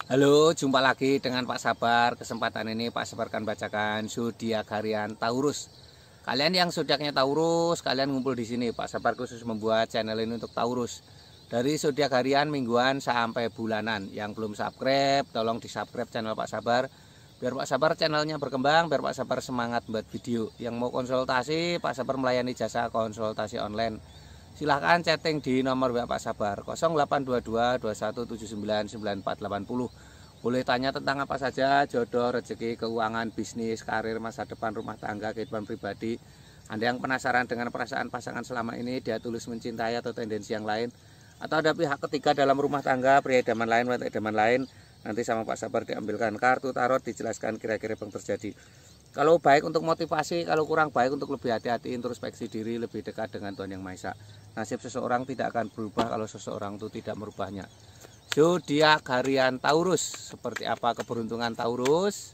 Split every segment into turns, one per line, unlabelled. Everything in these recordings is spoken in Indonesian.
Halo, jumpa lagi dengan Pak Sabar. Kesempatan ini Pak Sabar akan bacakan zodiak harian Taurus. Kalian yang zodiaknya Taurus, kalian ngumpul di sini. Pak Sabar khusus membuat channel ini untuk Taurus. Dari zodiak harian, mingguan sampai bulanan. Yang belum subscribe, tolong di-subscribe channel Pak Sabar. Biar Pak Sabar channelnya berkembang, biar Pak Sabar semangat buat video. Yang mau konsultasi, Pak Sabar melayani jasa konsultasi online. Silahkan chatting di nomor WA Pak Sabar 0822 2179 9480. Boleh tanya tentang apa saja, jodoh, rezeki, keuangan, bisnis, karir, masa depan, rumah tangga, kehidupan pribadi. Anda yang penasaran dengan perasaan pasangan selama ini, dia tulus mencintai atau tendensi yang lain, atau ada pihak ketiga dalam rumah tangga, pria idaman lain, wanita idaman lain, nanti sama Pak Sabar diambilkan kartu tarot, dijelaskan kira-kira yang terjadi. Kalau baik untuk motivasi, kalau kurang baik untuk lebih hati-hati, introspeksi diri, lebih dekat dengan Tuhan Yang Maha Esa. Nasib seseorang tidak akan berubah kalau seseorang itu tidak merubahnya. Zodiak harian Taurus, seperti apa keberuntungan Taurus?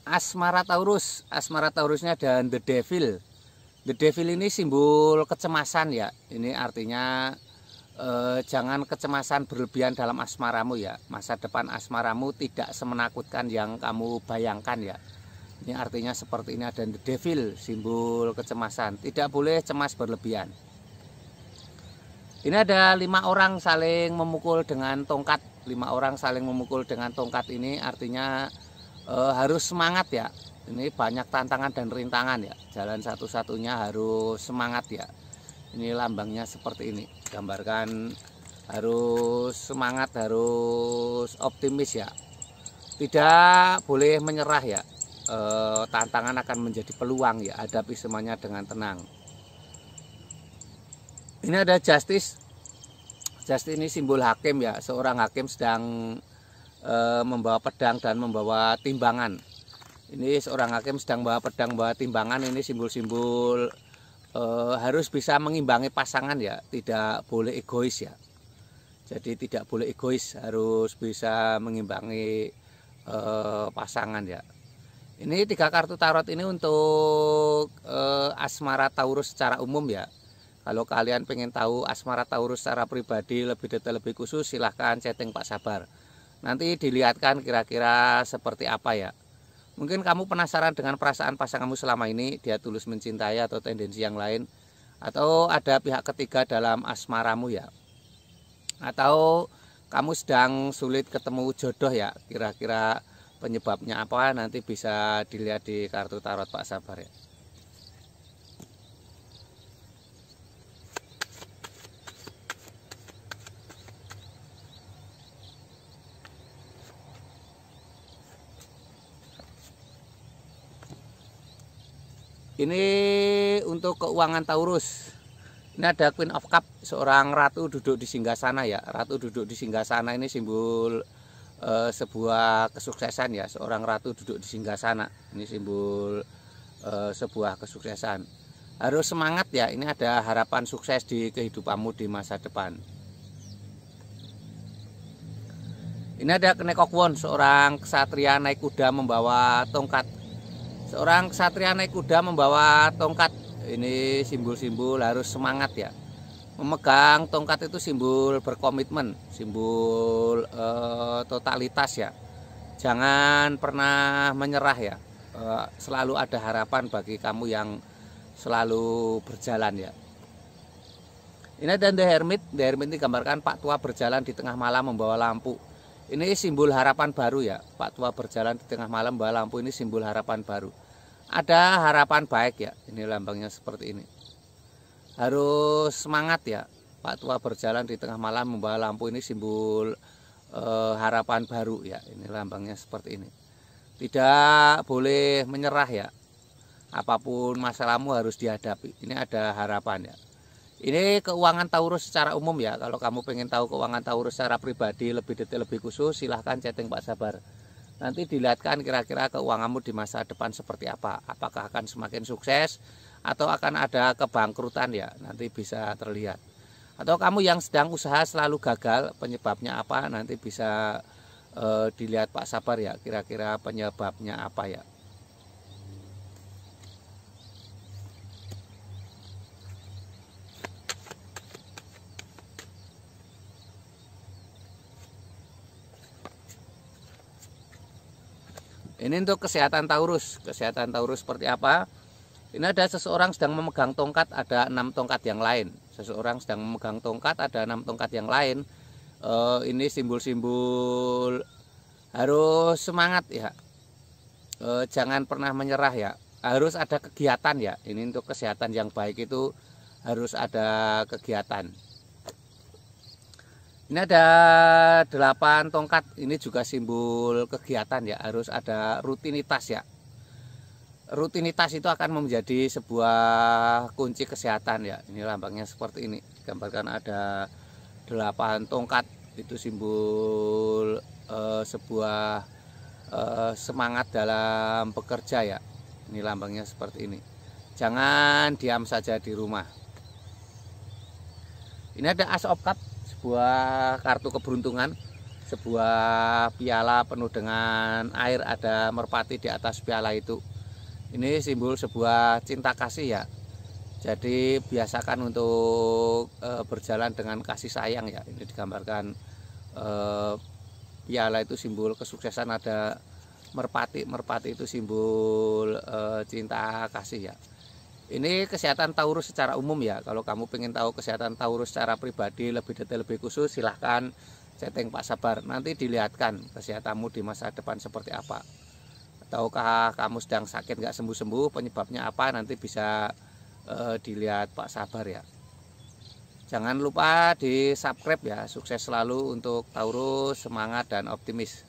Asmara Taurus, asmara Taurusnya dan The Devil. The Devil ini simbol kecemasan ya. Ini artinya jangan kecemasan berlebihan dalam asmaramu ya. Masa depan asmaramu tidak semenakutkan yang kamu bayangkan ya. Ini artinya seperti ini, ada The Devil, simbol kecemasan. Tidak boleh cemas berlebihan. Ini ada 5 orang saling memukul dengan tongkat. 5 orang saling memukul dengan tongkat ini artinya harus semangat ya. Ini banyak tantangan dan rintangan ya. Jalan satu-satunya harus semangat ya. Ini lambangnya seperti ini, gambarkan harus semangat, harus optimis ya, tidak boleh menyerah ya. Tantangan akan menjadi peluang ya, hadapi semuanya dengan tenang. Ini ada Justice. Justice ini simbol hakim ya, seorang hakim sedang membawa pedang dan membawa timbangan. Ini seorang hakim sedang membawa pedang, membawa timbangan. Ini simbol-simbol harus bisa mengimbangi pasangan ya, tidak boleh egois ya. Jadi tidak boleh egois, harus bisa mengimbangi pasangan ya. Ini 3 kartu tarot ini untuk asmara Taurus secara umum ya. Kalau kalian pengen tahu asmara Taurus secara pribadi lebih detail, lebih khusus, silahkan chatting Pak Sabar. Nanti dilihatkan kira-kira seperti apa ya. Mungkin kamu penasaran dengan perasaan pasanganmu selama ini, dia tulus mencintai atau tendensi yang lain, atau ada pihak ketiga dalam asmaramu ya, atau kamu sedang sulit ketemu jodoh ya, kira-kira penyebabnya apa, nanti bisa dilihat di kartu tarot Pak Sabar ya. Ini untuk keuangan Taurus. Ini ada Queen of Cup, seorang ratu duduk di singgasana ya. Ratu duduk di singgasana ini simbol sebuah kesuksesan ya. Seorang ratu duduk di singgasana. Ini simbol sebuah kesuksesan. Harus semangat ya. Ini ada harapan sukses di kehidupanmu di masa depan. Ini ada Kenekokwon, seorang ksatria naik kuda membawa tongkat. Seorang ksatria naik kuda membawa tongkat. Ini simbol-simbol harus semangat ya. Memegang tongkat itu simbol berkomitmen, simbol totalitas ya. Jangan pernah menyerah ya. Selalu ada harapan bagi kamu yang selalu berjalan ya. Ini ada The Hermit. The Hermit ini gambarkan Pak Tua berjalan di tengah malam membawa lampu. Ini simbol harapan baru ya. Pak Tua berjalan di tengah malam membawa lampu, ini simbol harapan baru. Ada harapan baik ya. Ini lambangnya seperti ini. Harus semangat ya. Pak Tua berjalan di tengah malam membawa lampu, ini simbol harapan baru ya. Ini lambangnya seperti ini. Tidak boleh menyerah ya. Apapun masalahmu harus dihadapi. Ini ada harapan ya. Ini keuangan Taurus secara umum ya. Kalau kamu pengen tahu keuangan Taurus secara pribadi lebih detail, lebih khusus, silahkan chatting Pak Sabar. Nanti dilihatkan kira-kira keuanganmu di masa depan seperti apa. Apakah akan semakin sukses atau akan ada kebangkrutan ya. Nanti bisa terlihat. Atau kamu yang sedang usaha selalu gagal, penyebabnya apa, nanti bisa dilihat Pak Sabar ya. Kira-kira penyebabnya apa ya. Ini untuk kesehatan Taurus. Kesehatan Taurus seperti apa? Ini ada seseorang sedang memegang tongkat, ada 6 tongkat yang lain. Seseorang sedang memegang tongkat, ada 6 tongkat yang lain. Ini simbol-simbol harus semangat ya. Jangan pernah menyerah ya. Harus ada kegiatan ya. Ini untuk kesehatan yang baik itu harus ada kegiatan. Ini ada 8 tongkat. Ini juga simbol kegiatan ya. Harus ada rutinitas ya. Rutinitas itu akan menjadi sebuah kunci kesehatan ya. Ini lambangnya seperti ini. Gambarkan ada 8 tongkat. Itu simbol sebuah semangat dalam bekerja ya. Ini lambangnya seperti ini. Jangan diam saja di rumah. Ini ada Ace of Cups, sebuah kartu keberuntungan, sebuah piala penuh dengan air, ada merpati di atas piala itu. Ini simbol sebuah cinta kasih ya. Jadi biasakan untuk berjalan dengan kasih sayang ya. Ini digambarkan piala itu simbol kesuksesan, ada merpati. Merpati itu simbol cinta kasih ya. Ini kesehatan Taurus secara umum ya. Kalau kamu pengen tahu kesehatan Taurus secara pribadi lebih detail, lebih khusus, silahkan chatting Pak Sabar. Nanti dilihatkan kesehatanmu di masa depan seperti apa. Ataukah kamu sedang sakit nggak sembuh-sembuh, penyebabnya apa, nanti bisa dilihat Pak Sabar ya. Jangan lupa di subscribe ya. Sukses selalu untuk Taurus, semangat dan optimis.